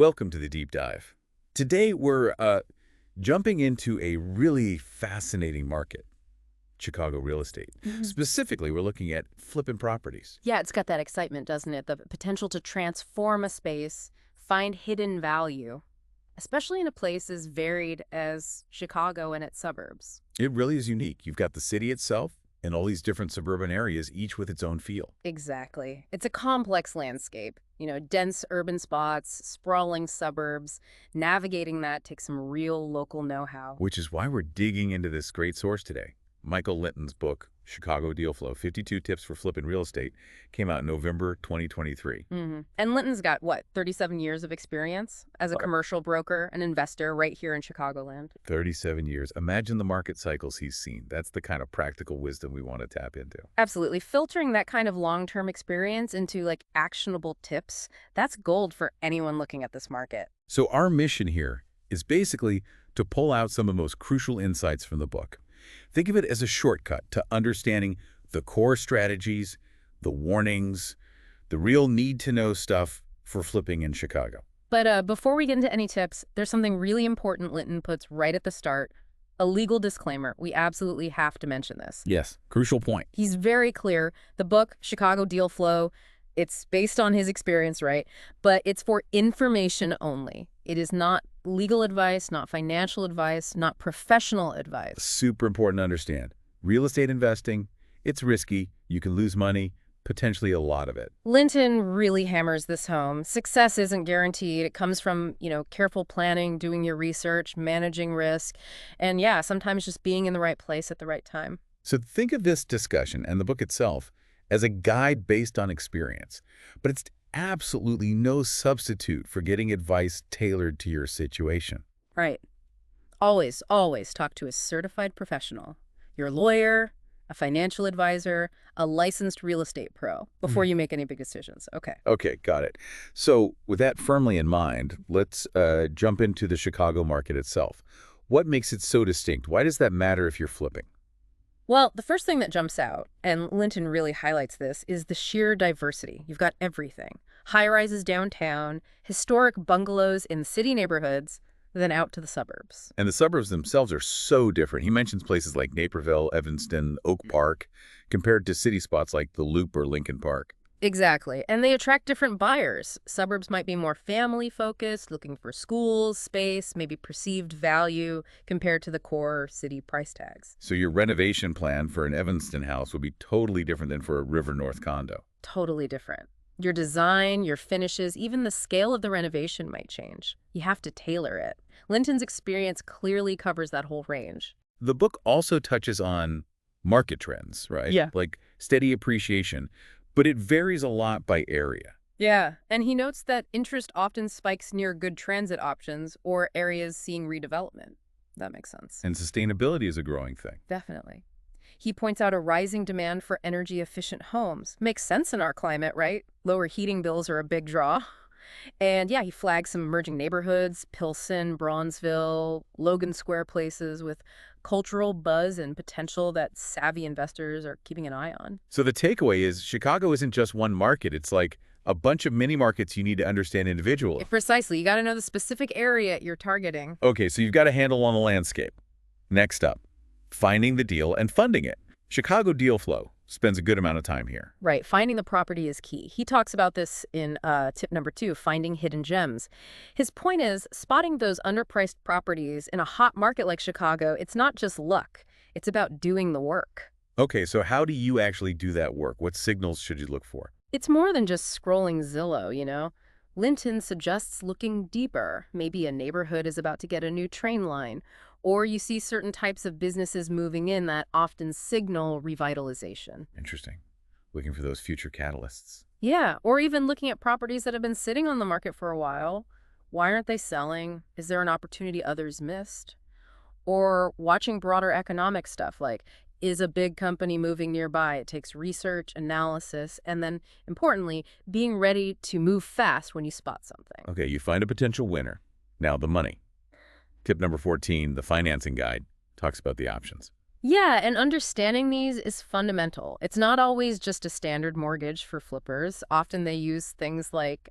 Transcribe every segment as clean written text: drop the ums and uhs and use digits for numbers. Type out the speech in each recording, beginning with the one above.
Welcome to the deep dive. Today we're jumping into a really fascinating market, Chicago real estate. Specifically, we're looking at flipping properties. Yeah, it's got that excitement, doesn't it? The potential to transform a space, find hidden value, especially in a place as varied as Chicago and its suburbs. It really is unique. You've got the city itself and all these different suburban areas, each with its own feel. Exactly. It's a complex landscape. Dense urban spots, sprawling suburbs. Navigating that takes some real local know-how. Which is why we're digging into this great source today. Michael Linton's book, Chicago Deal Flow, 52 Tips for Flipping Real Estate, came out in November 2023. And Linton's got, what, 37 years of experience as a commercial broker, an investor right here in Chicagoland? 37 years. Imagine the market cycles he's seen. That's the kind of practical wisdom we want to tap into. Absolutely. Filtering that kind of long-term experience into, actionable tips, that's gold for anyone looking at this market. So our mission here is basically to pull out some of the most crucial insights from the book. Think of it as a shortcut to understanding the core strategies, the warnings, the real need-to-know stuff for flipping in Chicago. But before we get into any tips, there's something really important Linton puts right at the start, a legal disclaimer. We absolutely have to mention this. Yes, crucial point. He's very clear. The book, Chicago Deal Flow, it's based on his experience, right? But it's for information only. It is not legal advice, not financial advice, not professional advice. Super important to understand. Real estate investing, it's risky. You can lose money, potentially a lot of it. Linton really hammers this home. Success isn't guaranteed. It comes from, careful planning, doing your research, managing risk, and yeah, sometimes just being in the right place at the right time. So think of this discussion and the book itself as a guide based on experience, but it's absolutely no substitute for getting advice tailored to your situation. Right. Always, always talk to a certified professional, your lawyer, a financial advisor, a licensed real estate pro before you make any big decisions. Okay. Okay, got it. So with that firmly in mind, let's jump into the Chicago market itself. What makes it so distinct? Why does that matter if you're flipping? Well, the first thing that jumps out, and Linton really highlights this, is the sheer diversity. You've got everything. High-rises downtown, historic bungalows in city neighborhoods, then out to the suburbs. And the suburbs themselves are so different. He mentions places like Naperville, Evanston, Oak Park, compared to city spots like the Loop or Lincoln Park. Exactly. And they attract different buyers. Suburbs might be more family-focused, looking for schools, space, maybe perceived value compared to the core city price tags. So your renovation plan for an Evanston house would be totally different than for a River North condo. Totally different. Your design, your finishes, even the scale of the renovation might change. You have to tailor it. Linton's experience clearly covers that whole range. The book also touches on market trends, right? Yeah. Like steady appreciation. But it varies a lot by area. Yeah, and he notes that interest often spikes near good transit options or areas seeing redevelopment. That makes sense. And sustainability is a growing thing. Definitely. He points out a rising demand for energy-efficient homes. Makes sense in our climate, right? Lower heating bills are a big draw. And yeah, he flags some emerging neighborhoods, Pilsen, Bronzeville, Logan Square places with cultural buzz and potential that savvy investors are keeping an eye on. So the takeaway is Chicago isn't just one market. It's like a bunch of mini markets you need to understand individually. Precisely. You got to know the specific area you're targeting. Okay, so you've got a handle on the landscape. Next up, finding the deal and funding it. Chicago Deal Flow spends a good amount of time here. Right. Finding the property is key. He talks about this in tip number 2, finding hidden gems. His point is spotting those underpriced properties in a hot market like Chicago. It's not just luck. It's about doing the work. Okay, so how do you actually do that work? What signals should you look for? It's more than just scrolling Zillow. Linton suggests looking deeper. Maybe a neighborhood is about to get a new train line, or you see certain types of businesses moving in that often signal revitalization. Interesting. Looking for those future catalysts. Yeah, or even looking at properties that have been sitting on the market for a while. Why aren't they selling? Is there an opportunity others missed? Or watching broader economic stuff like, is a big company moving nearby? It takes research, analysis, and then, importantly, being ready to move fast when you spot something. Okay, you find a potential winner. Now the money. Tip number 14, the financing guide, talks about the options. Yeah, and understanding these is fundamental. It's not always just a standard mortgage for flippers. Often they use things like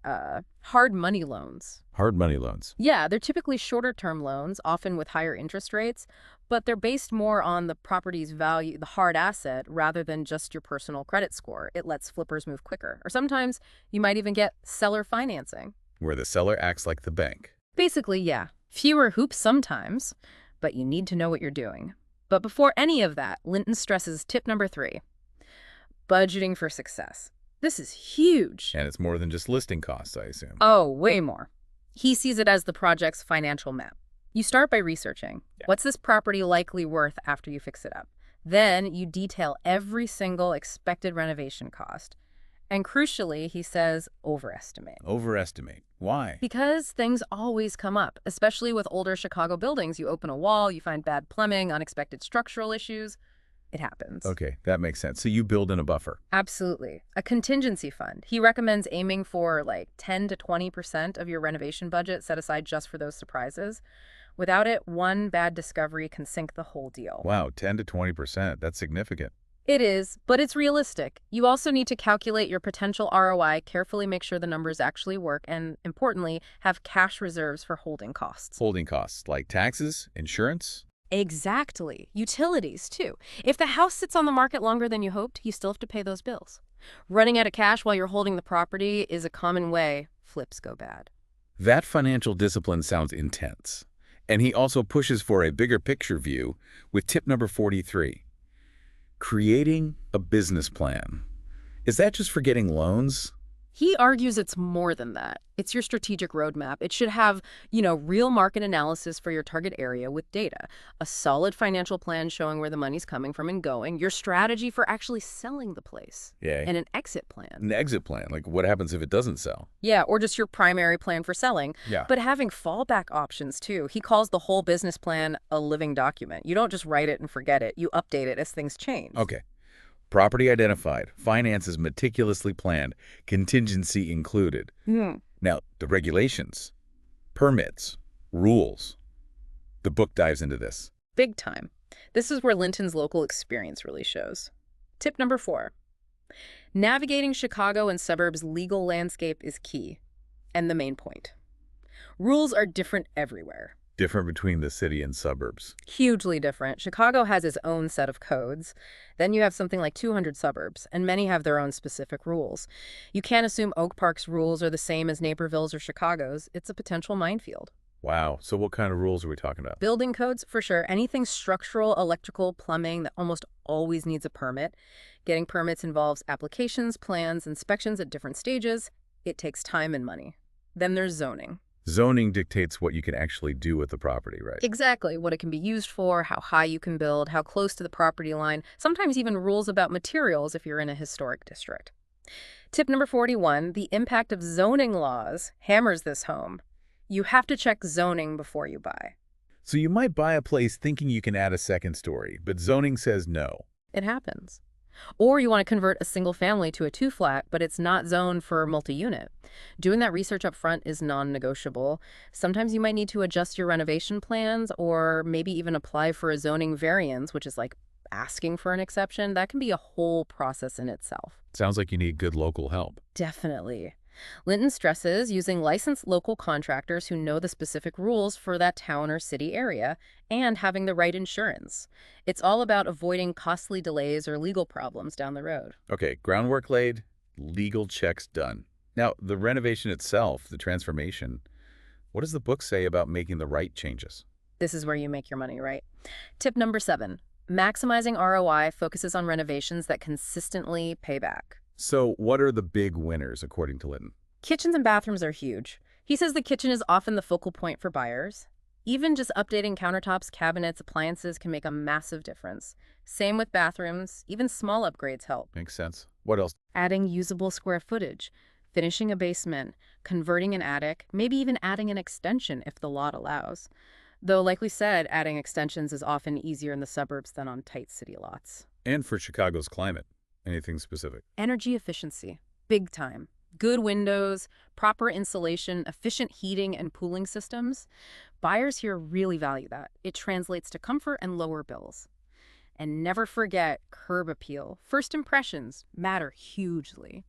hard money loans. Hard money loans. Yeah, they're typically shorter term loans, often with higher interest rates, but they're based more on the property's value, the hard asset, rather than just your personal credit score. It lets flippers move quicker. Or sometimes you might even get seller financing. Where the seller acts like the bank. Basically, yeah, fewer hoops sometimes, but you need to know what you're doing. But before any of that, Linton stresses tip number 3, budgeting for success. This is huge. And it's more than just listing costs, I assume. Oh, way more. He sees it as the project's financial map. You start by researching. What's this property likely worth after you fix it up? Then you detail every single expected renovation cost. And crucially, he says overestimate. Overestimate. Why? Because things always come up, especially with older Chicago buildings. You open a wall, you find bad plumbing, unexpected structural issues. It happens. Okay, that makes sense. So you build in a buffer. Absolutely. A contingency fund. He recommends aiming for like 10 to 20% of your renovation budget set aside just for those surprises. Without it, one bad discovery can sink the whole deal. Wow, 10 to 20%. That's significant. It is, but it's realistic. You also need to calculate your potential ROI, carefully make sure the numbers actually work, and importantly, have cash reserves for holding costs. Holding costs like taxes, insurance? Exactly. Utilities, too. If the house sits on the market longer than you hoped, you still have to pay those bills. Running out of cash while you're holding the property is a common way flips go bad. That financial discipline sounds intense. And he also pushes for a bigger picture view with tip number 43. Creating a business plan. Is that just for getting loans? He argues it's more than that. It's your strategic roadmap. It should have, real market analysis for your target area with data, a solid financial plan showing where the money's coming from and going, your strategy for actually selling the place, Yeah. and an exit plan. An exit plan, like what happens if it doesn't sell? Yeah, or just your primary plan for selling. Yeah. But having fallback options, too. He calls the whole business plan a living document. You don't just write it and forget it. You update it as things change. Okay. Property identified, finances meticulously planned, contingency included. Now, the regulations, permits, rules. The book dives into this. Big time. This is where Linton's local experience really shows. Tip number 4. Navigating Chicago and suburbs' legal landscape is key. And the main point. Rules are different everywhere. Different between the city and suburbs. Hugely different. Chicago has its own set of codes. Then you have something like 200 suburbs, and many have their own specific rules. You can't assume Oak Park's rules are the same as Naperville's or Chicago's. It's a potential minefield. Wow. So what kind of rules are we talking about? Building codes, for sure. Anything structural, electrical, plumbing that almost always needs a permit. Getting permits involves applications, plans, inspections at different stages. It takes time and money. Then there's zoning. Zoning dictates what you can actually do with the property, right? Exactly. What it can be used for, how high you can build, how close to the property line, sometimes even rules about materials if you're in a historic district. Tip number 41, the impact of zoning laws hammers this home. You have to check zoning before you buy. So you might buy a place thinking you can add a second story, but zoning says no. It happens. Or you want to convert a single family to a 2-flat, but it's not zoned for multi-unit. Doing that research up front is non-negotiable. Sometimes you might need to adjust your renovation plans or maybe even apply for a zoning variance, which is like asking for an exception. That can be a whole process in itself. Sounds like you need good local help. Definitely. Linton stresses using licensed local contractors who know the specific rules for that town or city area and having the right insurance. It's all about avoiding costly delays or legal problems down the road. Okay, groundwork laid, legal checks done. Now, the renovation itself, the transformation, what does the book say about making the right changes? This is where you make your money, right? Tip number 7, maximizing ROI focuses on renovations that consistently pay back. So what are the big winners, according to Linton? Kitchens and bathrooms are huge. He says the kitchen is often the focal point for buyers. Even just updating countertops, cabinets, appliances can make a massive difference. Same with bathrooms. Even small upgrades help. Makes sense. What else? Adding usable square footage, finishing a basement, converting an attic, maybe even adding an extension if the lot allows. Though, like we said, adding extensions is often easier in the suburbs than on tight city lots. And for Chicago's climate. Anything specific? Energy efficiency, big time. Good windows, proper insulation, efficient heating and cooling systems. Buyers here really value that. It translates to comfort and lower bills. And never forget curb appeal. First impressions matter hugely.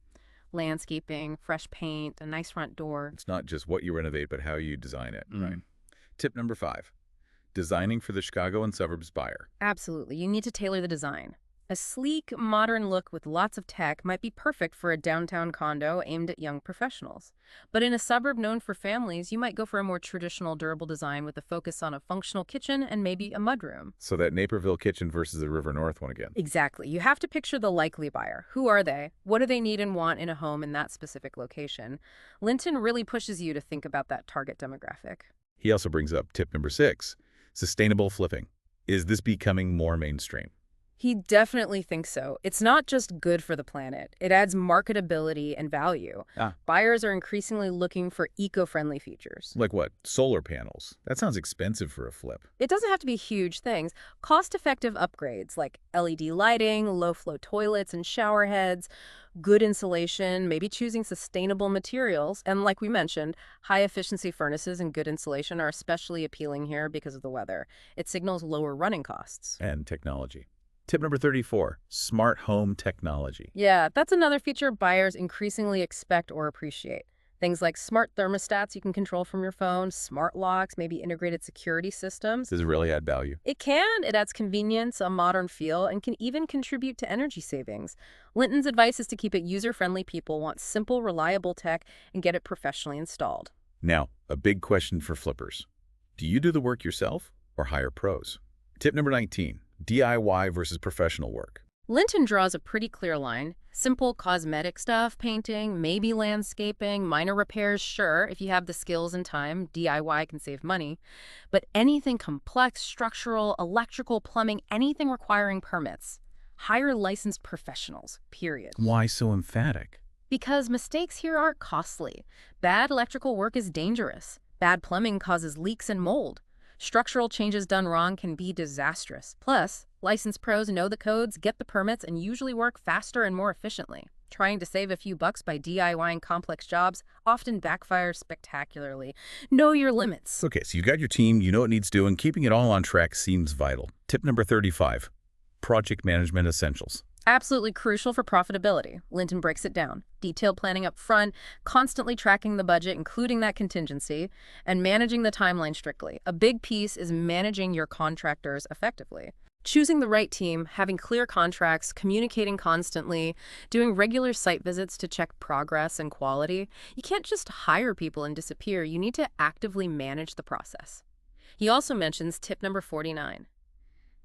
Landscaping, fresh paint, a nice front door. It's not just what you renovate, but how you design it. Mm. Right. Tip number 5, designing for the Chicago and suburbs buyer. Absolutely, you need to tailor the design. A sleek, modern look with lots of tech might be perfect for a downtown condo aimed at young professionals. But in a suburb known for families, you might go for a more traditional, durable design with a focus on a functional kitchen and maybe a mudroom. So that Naperville kitchen versus the River North one again. Exactly. You have to picture the likely buyer. Who are they? What do they need and want in a home in that specific location? Linton really pushes you to think about that target demographic. He also brings up tip number 6, sustainable flipping. Is this becoming more mainstream? He definitely thinks so. It's not just good for the planet. It adds marketability and value. Buyers are increasingly looking for eco-friendly features. Like what? Solar panels. That sounds expensive for a flip. It doesn't have to be huge things. Cost-effective upgrades like LED lighting, low-flow toilets and shower heads, good insulation, maybe choosing sustainable materials, and like we mentioned, high-efficiency furnaces and good insulation are especially appealing here because of the weather. It signals lower running costs. And technology. Tip number 34, smart home technology. Yeah, that's another feature buyers increasingly expect or appreciate. Things like smart thermostats you can control from your phone, smart locks, maybe integrated security systems. Does it really add value? It can. It adds convenience, a modern feel, and can even contribute to energy savings. Linton's advice is to keep it user-friendly. People want simple, reliable tech and get it professionally installed. Now, a big question for flippers. Do you do the work yourself or hire pros? Tip number 19, DIY versus professional work. Linton draws a pretty clear line. Simple cosmetic stuff, painting, maybe landscaping, minor repairs, sure, if you have the skills and time, DIY can save money. But anything complex, structural, electrical, plumbing, anything requiring permits, hire licensed professionals, period. Why so emphatic? Because mistakes here aren't costly. Bad electrical work is dangerous. Bad plumbing causes leaks and mold. Structural changes done wrong can be disastrous. Plus, licensed pros know the codes, get the permits, and usually work faster and more efficiently. Trying to save a few bucks by DIYing complex jobs often backfires spectacularly. Know your limits. Okay, so you got your team, you know what needs doing. Keeping it all on track seems vital. Tip number 35, project management essentials. Absolutely crucial for profitability. Linton breaks it down. Detailed planning up front, constantly tracking the budget, including that contingency, and managing the timeline strictly. A big piece is managing your contractors effectively. Choosing the right team, having clear contracts, communicating constantly, doing regular site visits to check progress and quality. You can't just hire people and disappear. You need to actively manage the process. He also mentions tip number 49.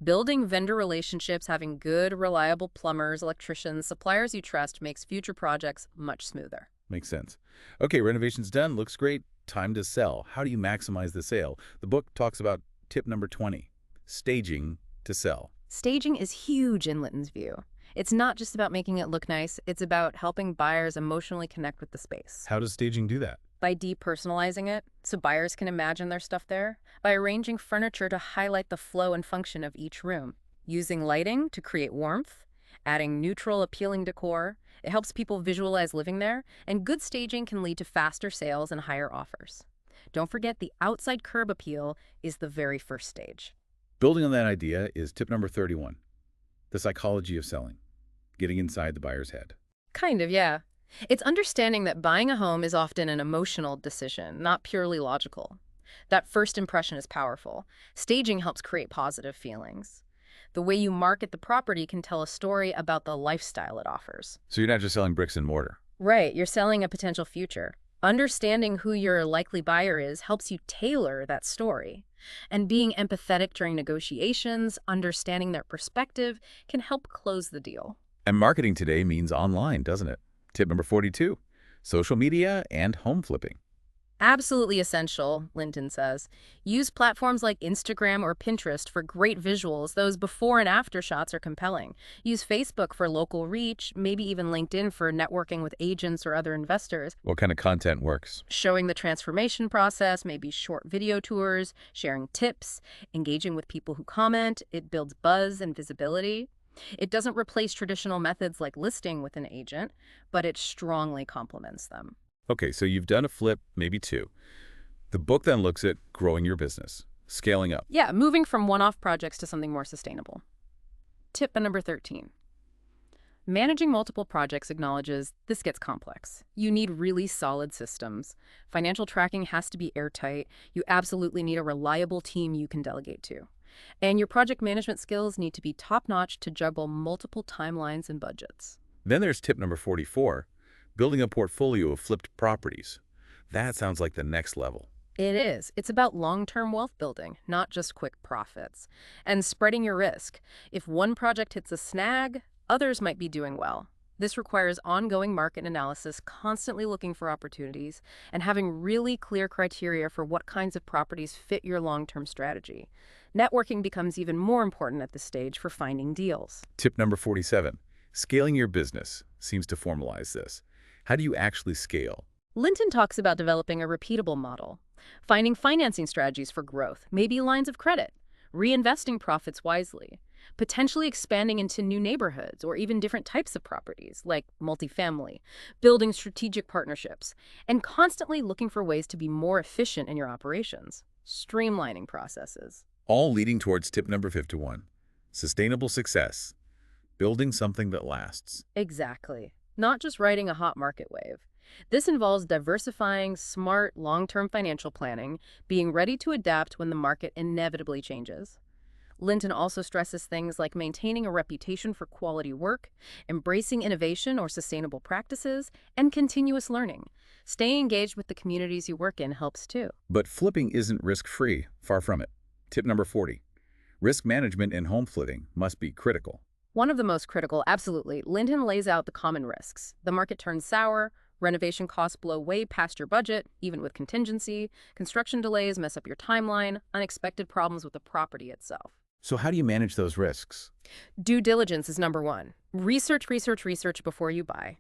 Building vendor relationships, having good, reliable plumbers, electricians, suppliers you trust makes future projects much smoother. Makes sense. Okay, renovation's done. Looks great. Time to sell. How do you maximize the sale? The book talks about tip number 20, staging to sell. Staging is huge in Linton's view. It's not just about making it look nice. It's about helping buyers emotionally connect with the space. How does staging do that? By depersonalizing it, so buyers can imagine their stuff there. By arranging furniture to highlight the flow and function of each room. Using lighting to create warmth. Adding neutral, appealing decor. It helps people visualize living there. And good staging can lead to faster sales and higher offers. Don't forget, the outside curb appeal is the very first stage. Building on that idea is tip number 31, the psychology of selling, getting inside the buyer's head. Kind of, yeah. It's understanding that buying a home is often an emotional decision, not purely logical. That first impression is powerful. Staging helps create positive feelings. The way you market the property can tell a story about the lifestyle it offers. So you're not just selling bricks and mortar. Right, you're selling a potential future. Understanding who your likely buyer is helps you tailor that story. And being empathetic during negotiations, understanding their perspective, can help close the deal. And marketing today means online, doesn't it? Tip number 42, social media and home flipping. Absolutely essential, Linton says. Use platforms like Instagram or Pinterest for great visuals. Those before and after shots are compelling. Use Facebook for local reach, maybe even LinkedIn for networking with agents or other investors. What kind of content works? Showing the transformation process, maybe short video tours, sharing tips, engaging with people who comment. It builds buzz and visibility. It doesn't replace traditional methods like listing with an agent, but it strongly complements them. Okay, so you've done a flip, maybe two. The book then looks at growing your business, scaling up. Yeah, moving from one-off projects to something more sustainable. Tip number 13. Managing multiple projects acknowledges this gets complex. You need really solid systems. Financial tracking has to be airtight. You absolutely need a reliable team you can delegate to. And your project management skills need to be top-notch to juggle multiple timelines and budgets. Then there's tip number 44, building a portfolio of flipped properties. That sounds like the next level. It is. It's about long-term wealth building, not just quick profits. And spreading your risk. If one project hits a snag, others might be doing well. This requires ongoing market analysis, constantly looking for opportunities, and having really clear criteria for what kinds of properties fit your long-term strategy. Networking becomes even more important at this stage for finding deals. Tip number 47, scaling your business seems to formalize this. How do you actually scale? Linton talks about developing a repeatable model, finding financing strategies for growth, maybe lines of credit, reinvesting profits wisely, potentially expanding into new neighborhoods or even different types of properties like multifamily, building strategic partnerships, and constantly looking for ways to be more efficient in your operations, streamlining processes. All leading towards tip number 51, sustainable success, building something that lasts. Exactly. Not just riding a hot market wave. This involves diversifying, smart, long-term financial planning, being ready to adapt when the market inevitably changes. Linton also stresses things like maintaining a reputation for quality work, embracing innovation or sustainable practices, and continuous learning. Staying engaged with the communities you work in helps too. But flipping isn't risk-free, far from it. Tip number 40, risk management in home flipping must be critical. One of the most critical, absolutely. Linton lays out the common risks. The market turns sour, renovation costs blow way past your budget, even with contingency, construction delays mess up your timeline, unexpected problems with the property itself. So how do you manage those risks? Due diligence is number one. Research before you buy.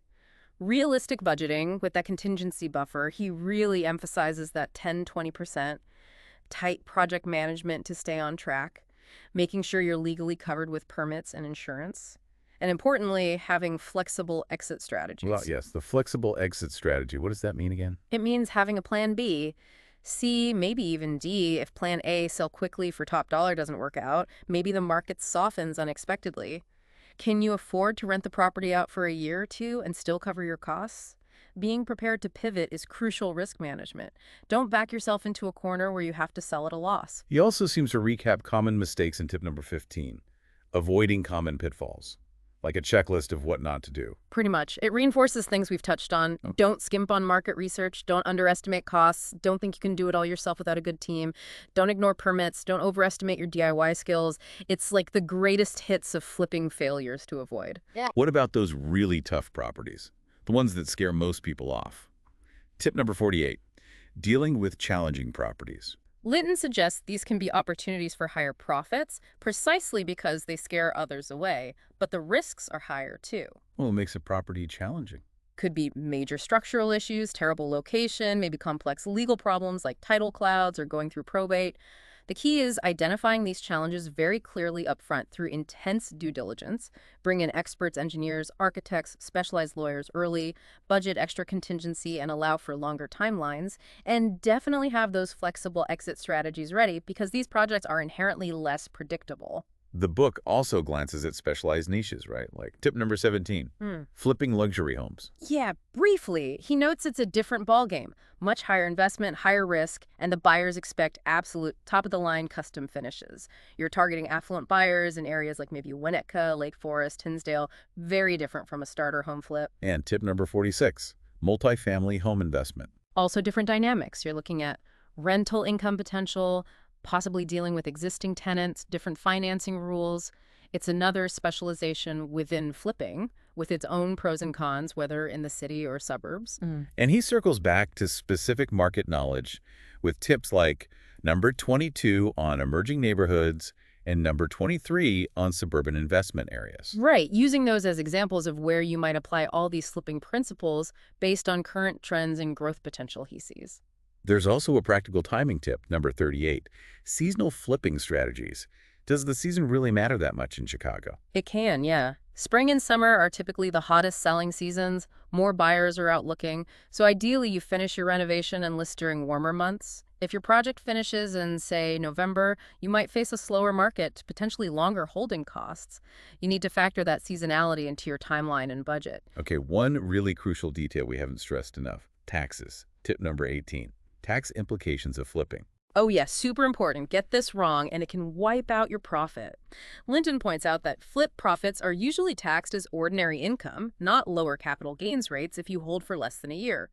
Realistic budgeting with that contingency buffer. He really emphasizes that 10-20%. Tight project management to stay on track. Making sure you're legally covered with permits and insurance. And importantly, having flexible exit strategies. Well, yes, the flexible exit strategy. What does that mean again? It means having a plan B, C, maybe even D if plan A, sell quickly for top dollar, doesn't work out. Maybe the market softens unexpectedly. Can you afford to rent the property out for a year or two and still cover your costs? Being prepared to pivot is crucial risk management. Don't back yourself into a corner where you have to sell at a loss. He also seems to recap common mistakes in tip number 15, avoiding common pitfalls, like a checklist of what not to do. Pretty much. It reinforces things we've touched on. Okay. Don't skimp on market research. Don't underestimate costs. Don't think you can do it all yourself without a good team. Don't ignore permits. Don't overestimate your DIY skills. It's like the greatest hits of flipping failures to avoid. Yeah. What about those really tough properties? The ones that scare most people off. Tip number 48, dealing with challenging properties. Linton suggests these can be opportunities for higher profits precisely because they scare others away, but the risks are higher too. Well, it makes a property challenging. Could be major structural issues, terrible location, maybe complex legal problems like title clouds or going through probate. The key is identifying these challenges very clearly up front through intense due diligence. Bring in experts, engineers, architects, specialized lawyers early, budget extra contingency, and allow for longer timelines. And definitely have those flexible exit strategies ready because these projects are inherently less predictable. The book also glances at specialized niches, right? Like tip number 17, flipping luxury homes. Yeah, briefly. He notes it's a different ballgame. Much higher investment, higher risk, and the buyers expect absolute top-of-the-line custom finishes. You're targeting affluent buyers in areas like maybe Winnetka, Lake Forest, Tinsdale. Very different from a starter home flip. And tip number 46, multifamily home investment. Also different dynamics. You're looking at rental income potential, possibly dealing with existing tenants, different financing rules. It's another specialization within flipping, with its own pros and cons, whether in the city or suburbs. And he circles back to specific market knowledge with tips like number 22 on emerging neighborhoods and number 23 on suburban investment areas. Right, using those as examples of where you might apply all these flipping principles based on current trends and growth potential he sees. There's also a practical timing tip, number 38, seasonal flipping strategies. Does the season really matter that much in Chicago? It can, yeah. Spring and summer are typically the hottest selling seasons. More buyers are out looking. So ideally, you finish your renovation and list during warmer months. If your project finishes in, say, November, you might face a slower market, potentially longer holding costs. You need to factor that seasonality into your timeline and budget. Okay, one really crucial detail we haven't stressed enough. Taxes. Tip number 18. Tax implications of flipping. Oh yes, super important. Get this wrong and it can wipe out your profit. Linton points out that flip profits are usually taxed as ordinary income, not lower capital gains rates if you hold for less than a year.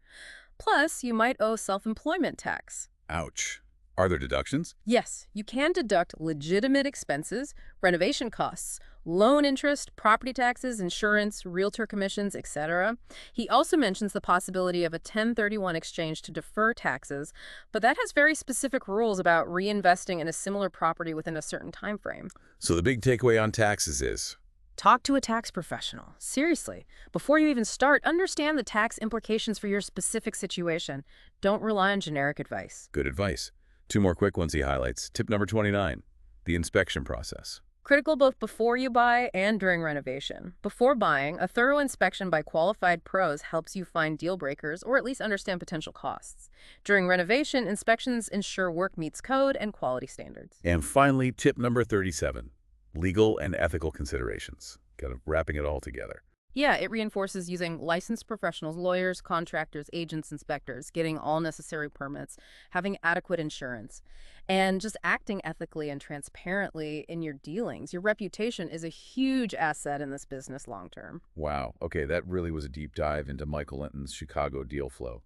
Plus, you might owe self-employment tax. Ouch. Are there deductions? Yes, you can deduct legitimate expenses, renovation costs, loan interest, property taxes, insurance, realtor commissions, etc. He also mentions the possibility of a 1031 exchange to defer taxes, but that has very specific rules about reinvesting in a similar property within a certain time frame. So the big takeaway on taxes is, talk to a tax professional. Seriously. Before you even start, understand the tax implications for your specific situation. Don't rely on generic advice. good advice. Two more quick ones he highlights. Tip number 29, the inspection process. Critical both before you buy and during renovation. Before buying, a thorough inspection by qualified pros helps you find deal breakers or at least understand potential costs. During renovation, inspections ensure work meets code and quality standards. And finally, tip number 37, legal and ethical considerations. Kind of wrapping it all together. Yeah, it reinforces using licensed professionals, lawyers, contractors, agents, inspectors, getting all necessary permits, having adequate insurance, and just acting ethically and transparently in your dealings. Your reputation is a huge asset in this business long term. Wow. Okay, that really was a deep dive into Michael Linton's Chicago deal flow.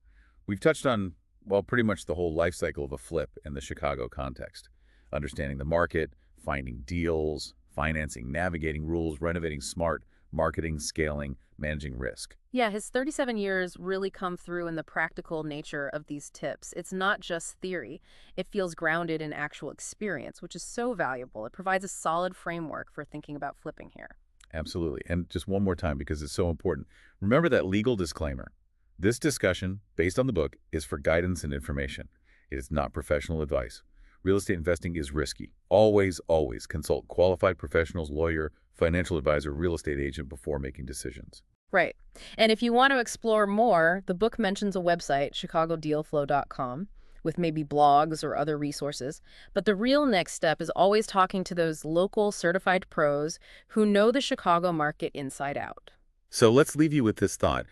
We've touched on, well, pretty much the whole life cycle of a flip in the Chicago context. Understanding the market, finding deals, financing, navigating rules, renovating smart, marketing, scaling, managing risk. Yeah, his 37 years really come through in the practical nature of these tips. It's not just theory. It feels grounded in actual experience, which is so valuable. It provides a solid framework for thinking about flipping here. Absolutely. And just one more time, because it's so important. Remember that legal disclaimer. This discussion, based on the book, is for guidance and information. It is not professional advice. Real estate investing is risky. Always, always consult qualified professionals, lawyer, financial advisor, real estate agent before making decisions. Right. And if you want to explore more, the book mentions a website, chicagodealflow.com, with maybe blogs or other resources. But the real next step is always talking to those local certified pros who know the Chicago market inside out. So let's leave you with this thought.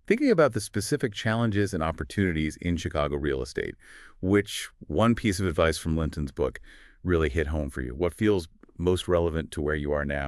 Thinking about the specific challenges and opportunities in Chicago real estate, which one piece of advice from Linton's book really hit home for you? What feels most relevant to where you are now?